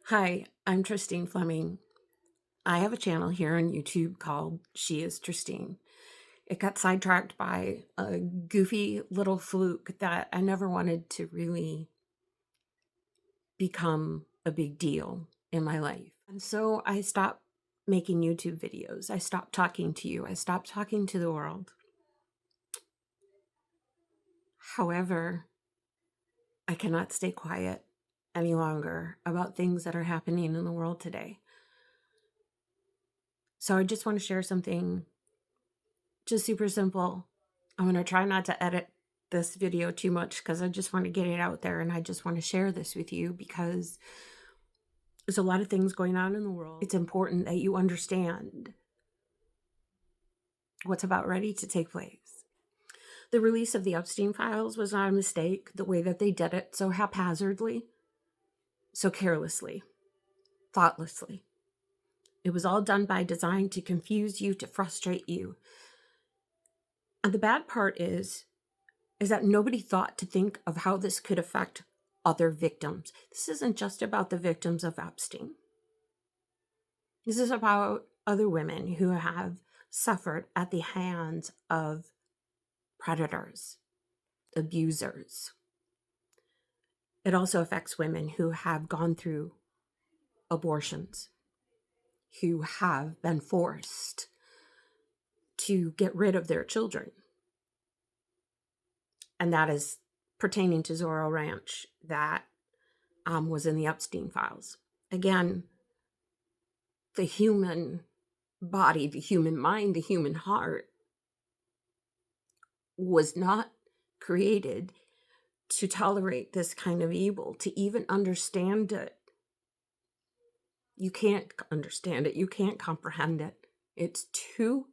Hi, I'm Tristine Fleming. I have a channel here on YouTube called She is Tristine. It got sidetracked by a goofy little fluke that I never wanted to really become a big deal in my life. And so I stopped making YouTube videos. I stopped talking to you. I stopped talking to the world. However, I cannot stay quiet any longer about things that are happening in the world today. So I just want to share something just super simple. I'm going to try not to edit this video too much because I just want to get it out there, and I just want to share this with you because there's a lot of things going on in the world. It's important that you understand what's about ready to take place. The release of the Epstein Files was not a mistake. The way that they did it so haphazardly, so carelessly, thoughtlessly. It was all done by design to confuse you, to frustrate you. And the bad part is that nobody thought to think of how this could affect other victims. This isn't just about the victims of Epstein. This is about other women who have suffered at the hands of predators, abusers. It also affects women who have gone through abortions, who have been forced to get rid of their children. And that is pertaining to Zorro Ranch, that was in the Epstein Files. Again, the human body, the human mind, the human heart was not created to tolerate this kind of evil, to even understand it. You can't understand it. You can't comprehend it. It's too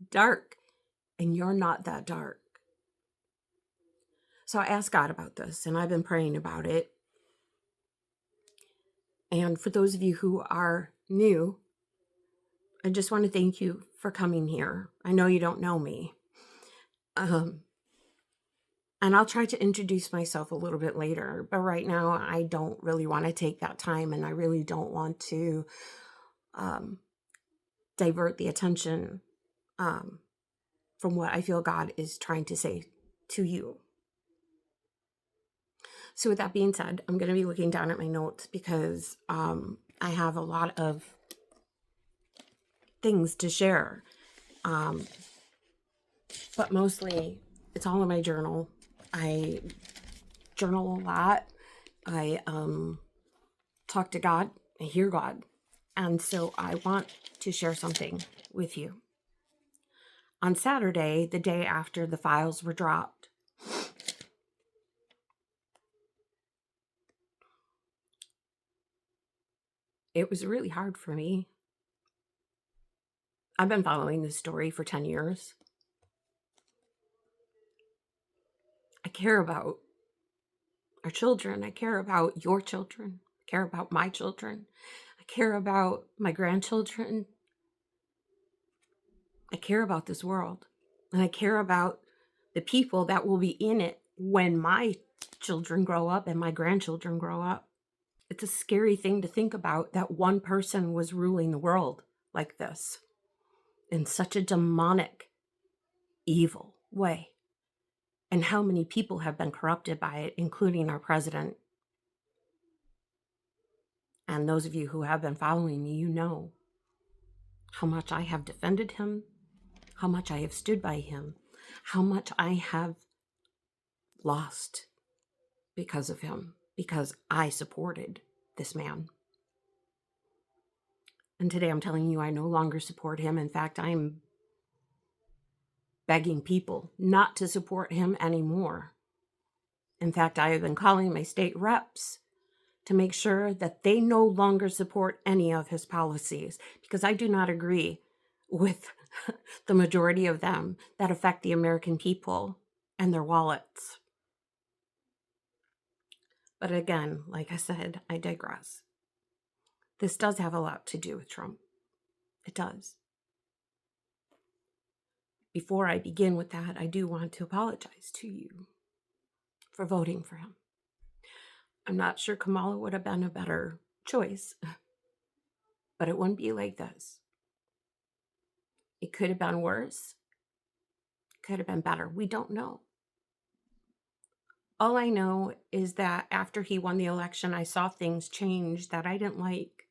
dark, and you're not that dark. So I asked God about this, and I've been praying about it. And for those of you who are new, I just want to thank you for coming here. I know you don't know me. And I'll try to introduce myself a little bit later, but right now I don't really want to take that time, and I really don't want to divert the attention from what I feel God is trying to say to you. So with that being said, I'm going to be looking down at my notes because I have a lot of things to share. But mostly it's all in my journal. I journal a lot. I talk to God. I hear God. And so I want to share something with you. On Saturday, the day after the files were dropped, it was really hard for me. I've been following this story for 10 years. I care about our children. I care about your children. I care about my children. I care about my grandchildren. I care about this world. And I care about the people that will be in it when my children grow up and my grandchildren grow up. It's a scary thing to think about, that one person was ruling the world like this in such a demonic, evil way. And how many people have been corrupted by it, including our president. And those of you who have been following me, you know how much I have defended him, how much I have stood by him, how much I have lost because of him, because I supported this man. And today I'm telling you, I no longer support him. In fact, I'm begging people not to support him anymore. In fact, I have been calling my state reps to make sure that they no longer support any of his policies, because I do not agree with the majority of them that affect the American people and their wallets. But again, like I said, I digress. This does have a lot to do with Trump. It does. Before I begin with that, I do want to apologize to you for voting for him. I'm not sure Kamala would have been a better choice, but it wouldn't be like this. It could have been worse, could have been better. We don't know. All I know is that after he won the election, I saw things change that I didn't like.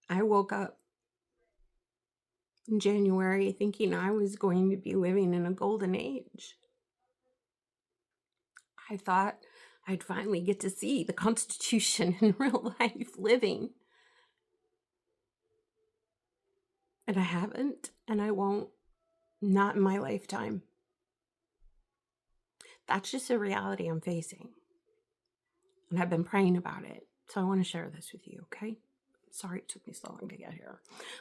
I woke up in January thinking I was going to be living in a golden age. I thought I'd finally get to see the Constitution in real life living. And I haven't, and I won't. Not in my lifetime. That's just a reality I'm facing. And I've been praying about it. So I want to share this with you, okay? Sorry it took me so long to get here.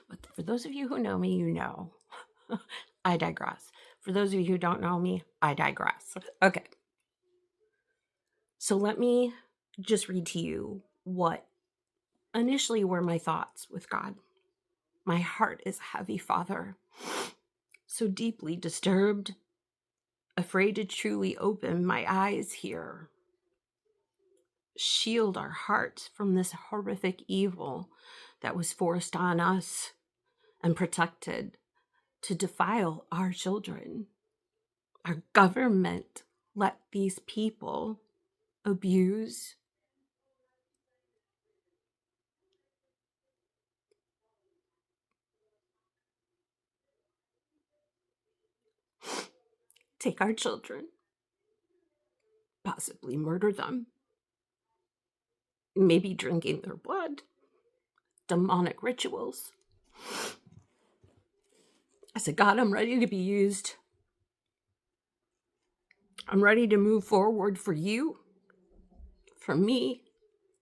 But for those of you who know me, you know. I digress. For those of you who don't know me, I digress. Okay. So let me just read to you what initially were my thoughts with God. My heart is heavy, Father, so deeply disturbed, afraid to truly open my eyes here. Shield our hearts from this horrific evil that was forced on us and protected to defile our children. Our government let these people abuse, take our children, possibly murder them, maybe drinking their blood, demonic rituals. I said, God, I'm ready to be used. I'm ready to move forward for you, for me,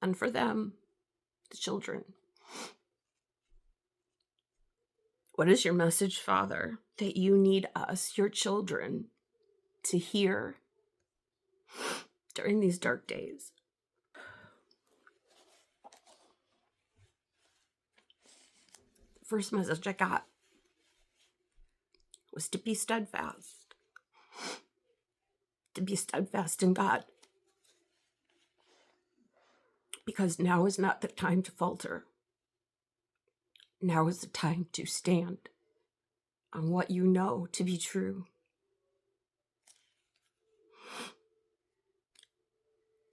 and for them, the children. What is your message, Father, that you need us, your children, to hear during these dark days? First message I got was to be steadfast in God, because now is not the time to falter. Now is the time to stand on what you know to be true.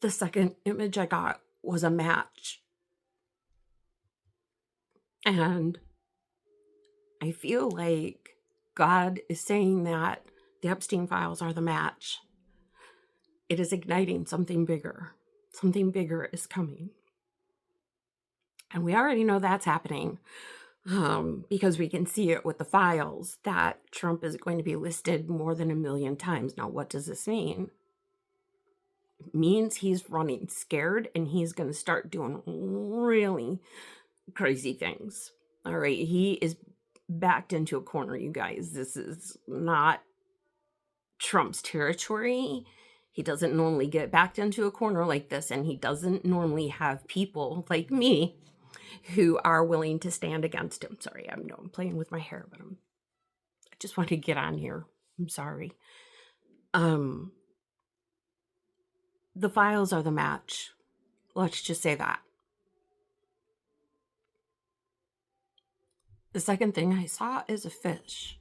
The second image I got was a match. And I feel like God is saying that the Epstein Files are the match. It is igniting something bigger. Something bigger is coming. And we already know that's happening because we can see it with the files that Trump is going to be listed more than 1 million times. Now, what does this mean? It means he's running scared and he's going to start doing really crazy things. All right, he is backed into a corner, you guys. This is not Trump's territory. He doesn't normally get backed into a corner like this, and he doesn't normally have people like me who are willing to stand against him. Sorry, I'm playing with my hair, but I just want to get on here. I'm sorry. The files are the match. Let's just say that. The second thing I saw is a fish.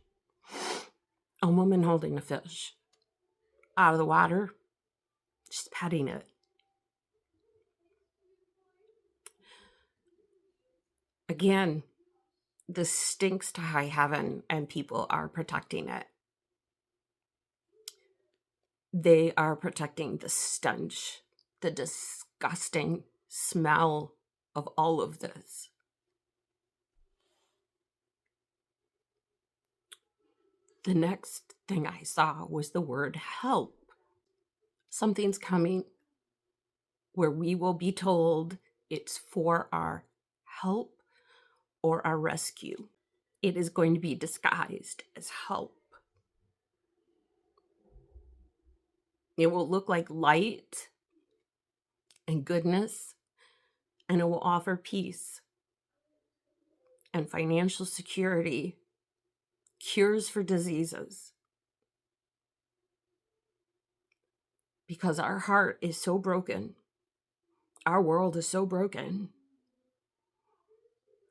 A woman holding a fish out of the water, just petting it. Again, this stinks to high heaven, and people are protecting it. They are protecting the stench, the disgusting smell of all of this. The next thing I saw was the word help. Something's coming where we will be told it's for our help or our rescue. It is going to be disguised as help. It will look like light and goodness, and it will offer peace and financial security, cures for diseases. Because our heart is so broken, Our world is so broken.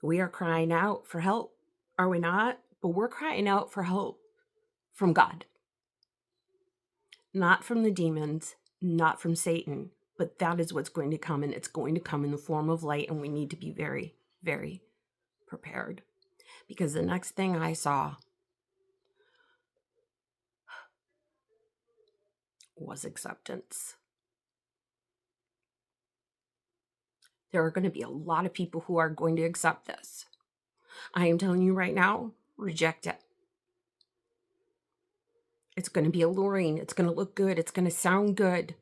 We are crying out for help, are we not? But we're crying out for help from God, not from the demons, not from Satan, but that is what's going to come, and it's going to come in the form of light, and we need to be very, very prepared. Because the next thing I saw was acceptance. There are going to be a lot of people who are going to accept this. I am telling you right now, reject it. It's going to be alluring. It's going to look good. It's going to sound good.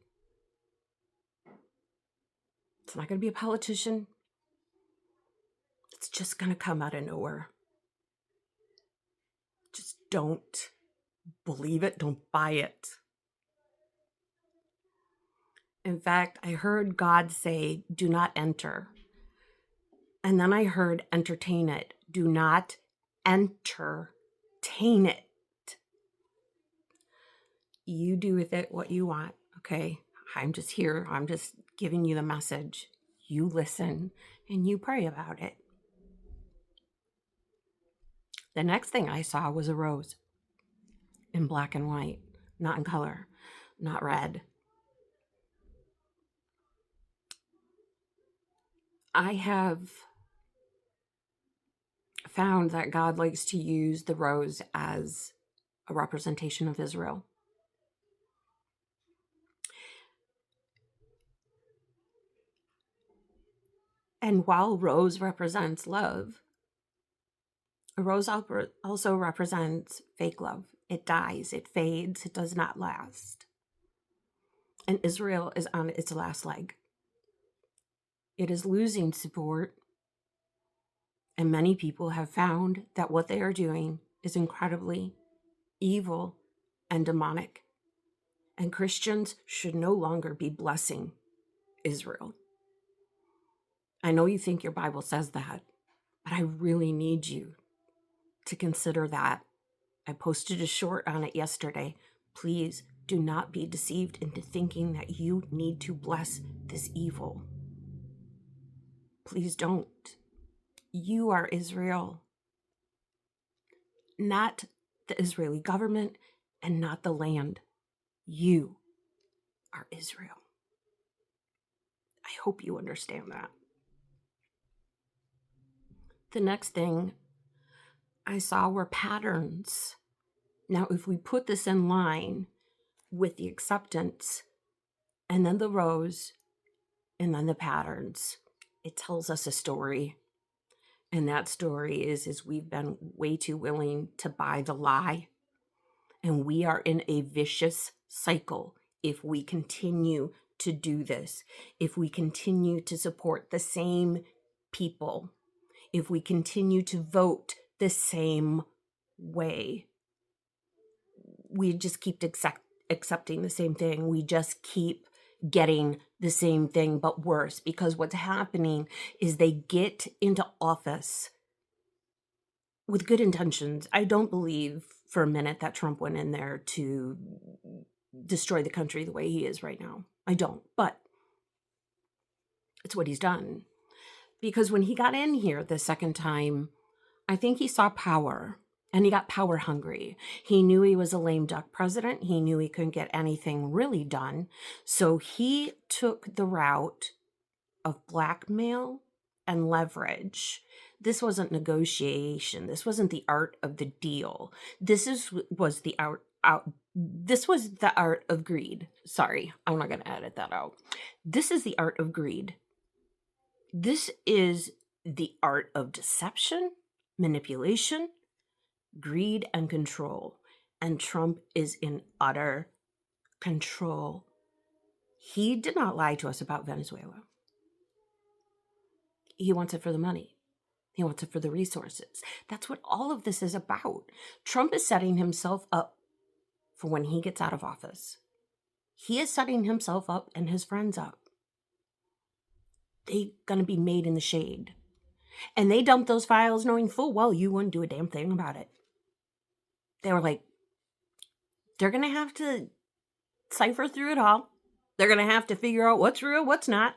It's not going to be a politician. It's just going to come out of nowhere. Just don't believe it. Don't buy it. In fact, I heard God say, do not enter. And then I heard entertain it. Do not entertain it. You do with it what you want, okay? I'm just here. I'm just giving you the message. You listen and you pray about it. The next thing I saw was a rose in black and white, not in color, not red. I have found that God likes to use the rose as a representation of Israel. And while rose represents love, a rose also represents fake love. It dies, it fades, it does not last. And Israel is on its last leg. It is losing support. And many people have found that what they are doing is incredibly evil and demonic. And Christians should no longer be blessing Israel. I know you think your Bible says that, but I really need you to consider that. I posted a short on it yesterday. Please do not be deceived into thinking that you need to bless this evil. Please don't. You are Israel, not the Israeli government and not the land. You are Israel. I hope you understand that. The next thing I saw were patterns. Now, if we put this in line with the acceptance and then the rose and then the patterns, it tells us a story. And that story is we've been way too willing to buy the lie. And we are in a vicious cycle if we continue to do this, if we continue to support the same people, if we continue to vote the same way. We just keep accepting the same thing. We just keep getting the same thing, but worse, because what's happening is they get into office with good intentions. I don't believe for a minute that Trump went in there to destroy the country the way he is right now. I don't, but it's what he's done. Because when he got in here the second time, I think he saw power and he got power hungry. He knew he was a lame duck president. He knew he couldn't get anything really done. So he took the route of blackmail and leverage. This wasn't negotiation. This wasn't the art of the deal. This was the art of greed. Sorry, I'm not going to edit that out. This is the art of greed. This is the art of deception, manipulation, greed, and control. And Trump is in utter control. He did not lie to us about Venezuela. He wants it for the money. He wants it for the resources. That's what all of this is about. Trump is setting himself up for when he gets out of office. He is setting himself up and his friends up. They're going to be made in the shade. And they dumped those files knowing full well you wouldn't do a damn thing about it. They were like, they're going to have to cipher through it all. They're going to have to figure out what's real, what's not.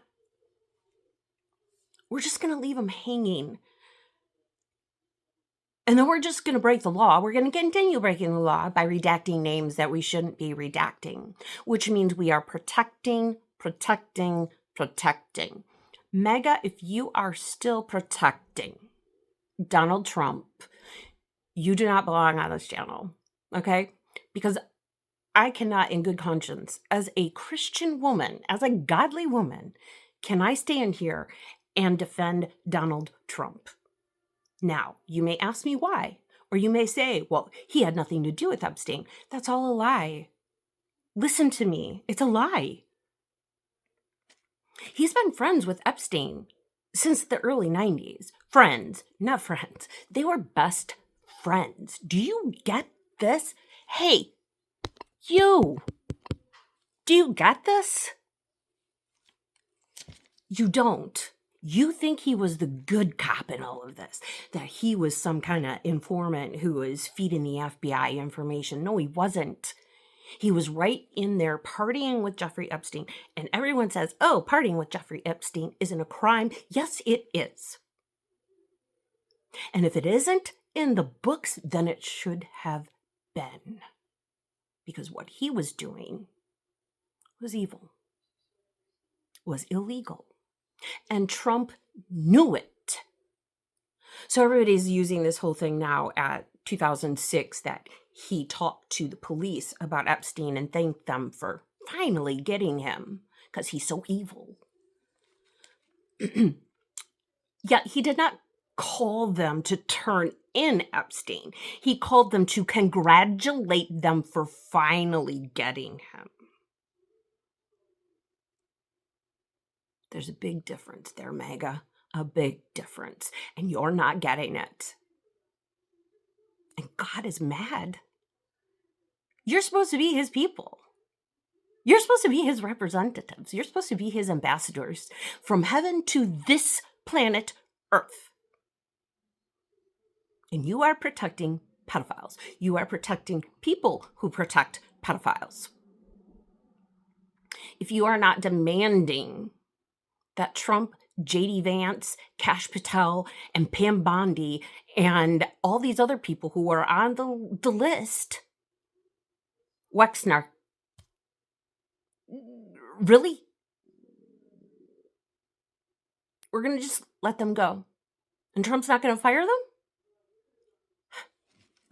We're just going to leave him hanging. And then we're just going to break the law. We're going to continue breaking the law by redacting names that we shouldn't be redacting, which means we are protecting. Mega, if you are still protecting Donald Trump, you do not belong on this channel, okay? Because I cannot, in good conscience, as a Christian woman, as a godly woman, can I stand here and defend Donald Trump? Now, you may ask me why, or you may say, well, he had nothing to do with Epstein. That's all a lie. Listen to me. It's a lie. He's been friends with Epstein since the early 90s. Friends, not friends. They were best friends. Do you get this? Hey, you. Do you get this? You don't. You think he was the good cop in all of this, that he was some kind of informant who was feeding the FBI information. No, he wasn't. He was right in there partying with Jeffrey Epstein. And everyone says, oh, partying with Jeffrey Epstein isn't a crime. Yes, it is. And if it isn't in the books, then it should have been. Because what he was doing was evil, was illegal. And Trump knew it. So everybody's using this whole thing now at 2006 that he talked to the police about Epstein and thanked them for finally getting him because he's so evil. Yet he did not call them to turn in Epstein. He called them to congratulate them for finally getting him. There's a big difference there, Mega. A big difference. And you're not getting it. And God is mad. You're supposed to be his people. You're supposed to be his representatives. You're supposed to be his ambassadors from heaven to this planet Earth. And you are protecting pedophiles. You are protecting people who protect pedophiles. If you are not demanding that Trump, J.D. Vance, Kash Patel, and Pam Bondi, and all these other people who are on the list, Wexner, really? We're going to just let them go? And Trump's not going to fire them?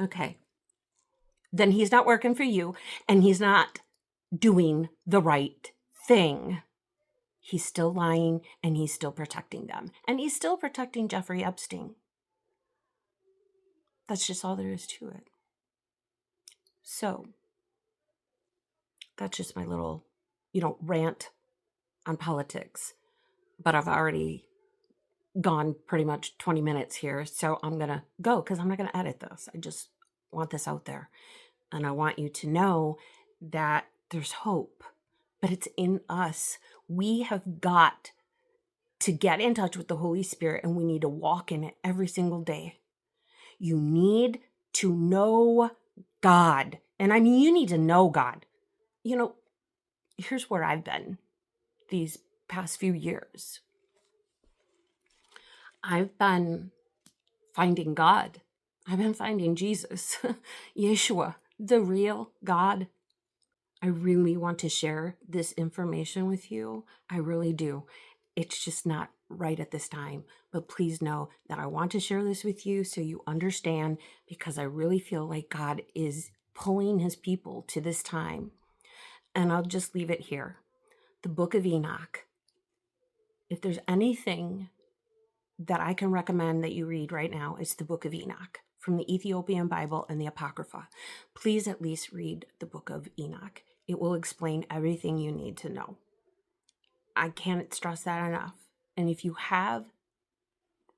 Okay. Then he's not working for you, and he's not doing the right thing. He's still lying, and he's still protecting them. And he's still protecting Jeffrey Epstein. That's just all there is to it. So, that's just my little, rant on politics. But I've already gone pretty much 20 minutes here, so I'm going to go because I'm not going to edit this. I just want this out there. And I want you to know that there's hope, but it's in us. We have got to get in touch with the Holy Spirit, and we need to walk in it every single day. You need to know God. And I mean, you need to know God. Here's where I've been these past few years. I've been finding God. I've been finding Jesus, Yeshua, the real God. I really want to share this information with you. I really do. It's just not right at this time. But please know that I want to share this with you so you understand, because I really feel like God is pulling his people to this time. And I'll just leave it here. The book of Enoch. If there's anything that I can recommend that you read right now, it's the book of Enoch from the Ethiopian Bible and the Apocrypha. Please at least read the book of Enoch. It will explain everything you need to know. I can't stress that enough. And if you have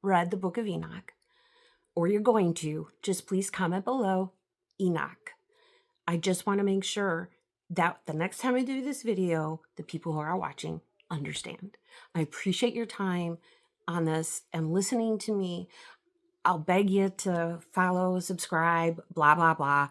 read the book of Enoch, or you're going to, just please comment below Enoch. I just want to make sure that the next time I do this video, the people who are watching understand. I appreciate your time on this and listening to me. I'll beg you to follow, subscribe, blah, blah, blah,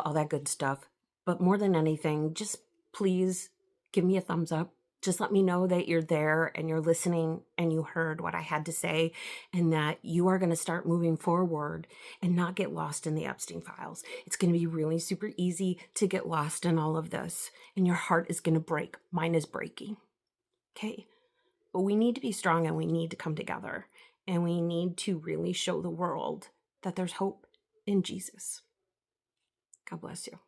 all that good stuff. But more than anything, just please give me a thumbs up Just let me know that you're there and you're listening and you heard what I had to say, and that you are going to start moving forward and not get lost in the Epstein files. It's going to be really super easy to get lost in all of this, and your heart is going to break. Mine is breaking. Okay. But we need to be strong, and we need to come together, and we need to really show the world that there's hope in Jesus. God bless you.